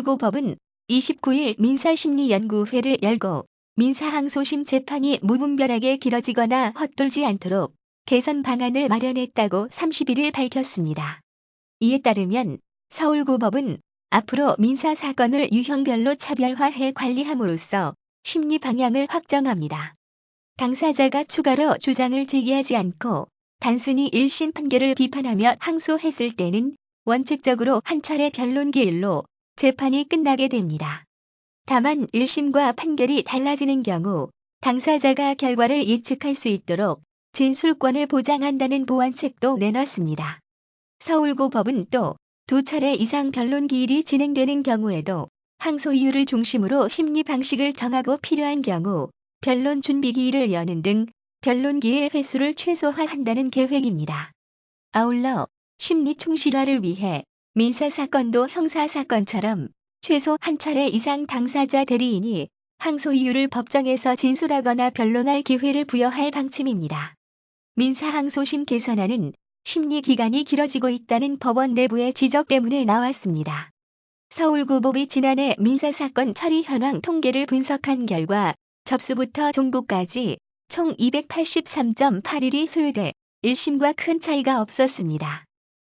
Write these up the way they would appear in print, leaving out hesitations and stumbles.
서울고법은 29일 민사심리연구회를 열고 민사항소심 재판이 무분별하게 길어지거나 헛돌지 않도록 개선 방안을 마련했다고 31일 밝혔습니다. 이에 따르면 서울고법은 앞으로 민사사건을 유형별로 차별화해 관리함으로써 심리 방향을 확정합니다. 당사자가 추가로 주장을 제기하지 않고 단순히 1심 판결을 비판하며 항소했을 때는 원칙적으로 한 차례 변론기일로 재판이 끝나게 됩니다. 다만 1심과 판결이 달라지는 경우 당사자가 결과를 예측할 수 있도록 진술권을 보장한다는 보완책도 내놨습니다. 서울고법은 또 2차례 이상 변론기일이 진행되는 경우에도 항소 이유를 중심으로 심리 방식을 정하고 필요한 경우 변론 준비기일을 여는 등 변론기일 횟수를 최소화한다는 계획입니다. 아울러 심리 충실화를 위해 민사사건도 형사사건처럼 최소 한 차례 이상 당사자 대리인이 항소 이유를 법정에서 진술하거나 변론할 기회를 부여할 방침입니다. 민사항소심 개선안은 심리기간이 길어지고 있다는 법원 내부의 지적 때문에 나왔습니다. 서울고법이 지난해 민사사건 처리 현황 통계를 분석한 결과 접수부터 종고까지 총 283.8일이 소요돼 1심과 큰 차이가 없었습니다.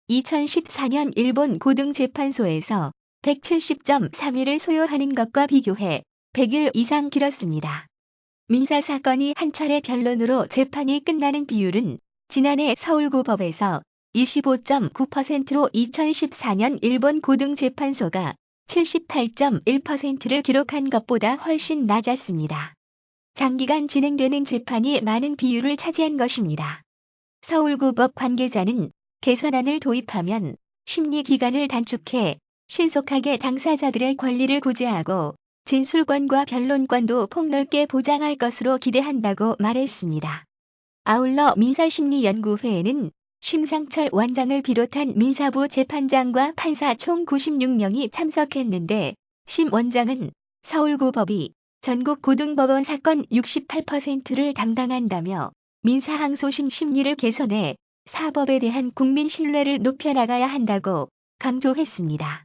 2014년 일본 고등재판소에서 170.3일을 소요하는 것과 비교해 100일 이상 길었습니다. 민사사건이 한 차례 변론으로 재판이 끝나는 비율은 지난해 서울고법에서 25.9%로 2014년 일본 고등재판소가 78.1%를 기록한 것보다 훨씬 낮았습니다. 장기간 진행되는 재판이 많은 비율을 차지한 것입니다. 서울고법 관계자는 개선안을 도입하면 심리기간을 단축해 신속하게 당사자들의 권리를 구제하고 진술권과 변론권도 폭넓게 보장할 것으로 기대한다고 말했습니다. 아울러 민사심리연구회에는 심상철 원장을 비롯한 민사부 재판장과 판사 총 96명이 참석했는데 심 원장은 서울고법이 전국 고등법원 사건 68%를 담당한다며 민사항소심 심리를 개선해 사법에 대한 국민 신뢰를 높여나가야 한다고 강조했습니다.